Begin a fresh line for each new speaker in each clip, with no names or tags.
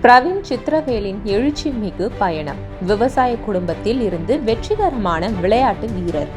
பிரவீன் சித்திரவேலின் எழுச்சி மிகு பயணம். விவசாய குடும்பத்தில் இருந்து வெற்றிகரமான விளையாட்டு வீரர்.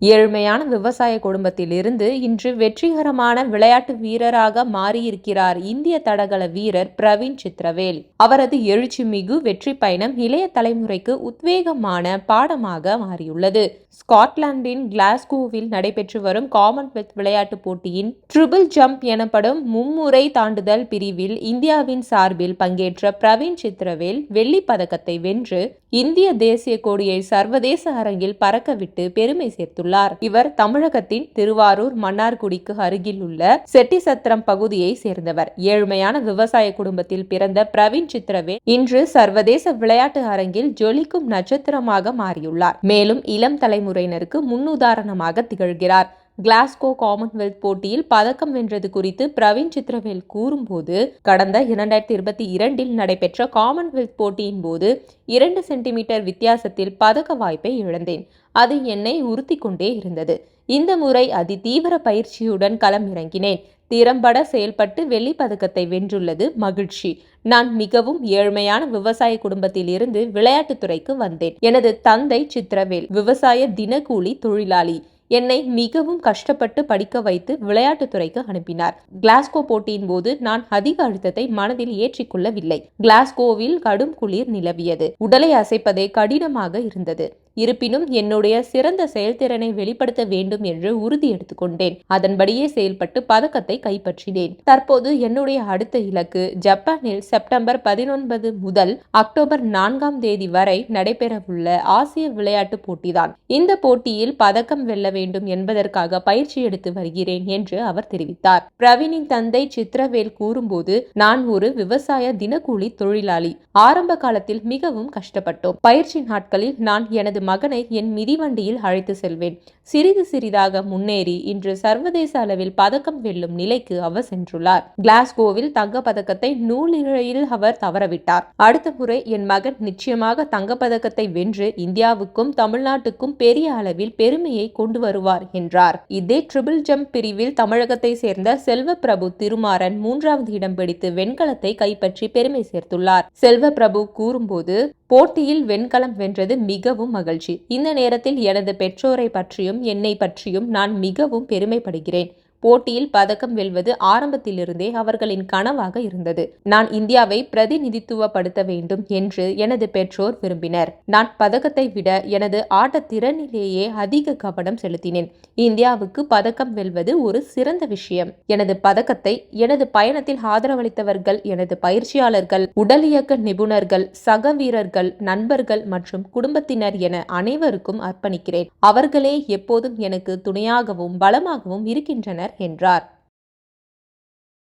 ஏழ்மையான விவசாய குடும்பத்தில் இருந்து இன்று வெற்றிகரமான விளையாட்டு வீரராக மாறியிருக்கிறார் இந்திய தடகள வீரர் பிரவீன் சித்திரவேல். அவரது எழுச்சி மிகு வெற்றி பயணம் இளைய தலைமுறைக்கு உத்வேகமான பாடமாக மாறியுள்ளது. ஸ்காட்லாந்தின் கிளாஸ்கோவில் நடைபெற்று வரும் காமன்வெல்த் விளையாட்டுப் போட்டியின் ட்ரிபிள் ஜம்ப் எனப்படும் மும்முறை தாண்டுதல் பிரிவில் இந்தியாவின் சார்பில் பங்கேற்ற பிரவீன் சித்திரவேல் வெள்ளிப் பதக்கத்தை வென்று இந்திய தேசிய கொடியை சர்வதேச அரங்கில் பறக்கவிட்டு பெருமை சேர்த்துள்ளார். இவர் தமிழகத்தின் திருவாரூர் மன்னார்குடிக்கு அருகில் உள்ள செட்டிசத்திரம் பகுதியை சேர்ந்தவர். ஏழ்மையான விவசாய குடும்பத்தில் பிறந்த பிரவீன் சித்திரவேல் இன்று சர்வதேச விளையாட்டு அரங்கில் ஜொலிக்கும் நட்சத்திரமாக மாறியுள்ளார். மேலும் இளம் தலைமுறையினருக்கு முன்னுதாரணமாக திகழ்கிறார். கிளாஸ்கோ காமன்வெல்த் போட்டியில் பதக்கம் வென்றது குறித்து பிரவீன் சித்திரவேல் கூறும்போது, கடந்த 2022 நடைபெற்ற காமன்வெல்த் போட்டியின் போது 2 சென்டிமீட்டர் வித்தியாசத்தில் பதக்க வாய்ப்பை இழந்தேன். அது என்னை உறுத்தி கொண்டே இருந்தது. இந்த முறை தீவிர பயிற்சியுடன் களம் இறங்கினேன். திறம்பட செயல்பட்டு வெள்ளிப் பதக்கத்தை வென்றுள்ளது மகிழ்ச்சி. நான் மிகவும் ஏழ்மையான விவசாய குடும்பத்தில் இருந்து விளையாட்டுத்துறைக்கு வந்தேன். எனது தந்தை சித்திரவேல் விவசாய தினக்கூலி தொழிலாளி. என்னை மிகவும் கஷ்டப்பட்டு படிக்க வைத்து விளையாட்டுத்துறைக்கு அனுப்பினார். கிளாஸ்கோ போட்டியின் போது நான் அதிக அழுத்தத்தை மனதில் ஏற்றிக்கொள்ளவில்லை. கிளாஸ்கோவில் கடும் குளிர் நிலவியது. உடலை அசைப்பதே கடினமாக இருந்தது. இருப்பினும் என்னுடைய சிறந்த செயல்திறனை வெளிப்படுத்த வேண்டும் என்று உறுதி எடுத்துக்கொண்டேன். அதன்படியே செயல்பட்டு பதக்கத்தை கைப்பற்றினேன். தற்போது என்னுடைய அடுத்த இலக்கு ஜப்பானில் செப்டம்பர் 19 முதல் அக்டோபர் 4 வரை நடைபெறவுள்ள ஆசிய விளையாட்டு போட்டிதான். இந்த போட்டியில் பதக்கம் வெல்ல வேண்டும் என்பதற்காக பயிற்சி எடுத்து வருகிறேன் என்று அவர் தெரிவித்தார். பிரவீனின் தந்தை சித்திரவேல் கூறும்போது, நான் ஒரு விவசாய தினக்கூலி தொழிலாளி. ஆரம்ப காலத்தில் மிகவும் கஷ்டப்பட்டோம். பயிற்சி நாட்களில் நான் எனது மகனை என் மிதிவண்டியில் அழைத்து செல்வேன். சிறிது சிறிதாக முன்னேறி இன்று சர்வதேச அளவில் பதக்கம் வெல்லும் நிலைக்கு அவர் சென்றுள்ளார். கிளாஸ்கோவில் தங்க பதக்கத்தை நூலிழையில் அவர் தவறவிட்டார். அடுத்த முறை என் மகன் நிச்சயமாக தங்கப்பதக்கத்தை வென்று இந்தியாவுக்கும் தமிழ்நாட்டுக்கும் பெரிய அளவில் பெருமையை கொண்டு வருவார் என்றார். இதே ட்ரிபிள் ஜம்ப் பிரிவில் தமிழகத்தை சேர்ந்த செல்வப்பிரபு திருமாறன் 3வது இடம் பிடித்து வெண்கலத்தை கைப்பற்றி பெருமை சேர்த்துள்ளார். செல்வப்பிரபு கூறும்போது, போட்டியில் வெண்கலம் வென்றது மிகவும் மகிழ்ச்சி. இந்த நேரத்தில் எனது பெற்றோரை பற்றியும் என்னை பற்றியும் நான் மிகவும் பெருமைப்படுகிறேன். போட்டியில் பதக்கம் வெல்வது ஆரம்பத்திலிருந்தே அவர்களின் கனவாக இருந்தது. நான் இந்தியாவை பிரதிநிதித்துவப்படுத்த வேண்டும் என்று எனது பெற்றோர் விரும்பினர். நான் பதக்கத்தை விட எனது ஆட்டத்திறனிலேயே அதிக கவனம் செலுத்தினேன். இந்தியாவுக்கு பதக்கம் வெல்வது ஒரு சிறந்த விஷயம். எனது பதக்கத்தை எனது பயணத்தில் ஆதரவளித்தவர்கள், எனது பயிற்சியாளர்கள், உடல் இயக்க நிபுணர்கள், சக வீரர்கள், நண்பர்கள் மற்றும் குடும்பத்தினர் என அனைவருக்கும் அர்ப்பணிக்கிறேன். அவர்களே எப்போதும் எனக்கு துணையாகவும் பலமாகவும் இருக்கின்றனர் என்றார்.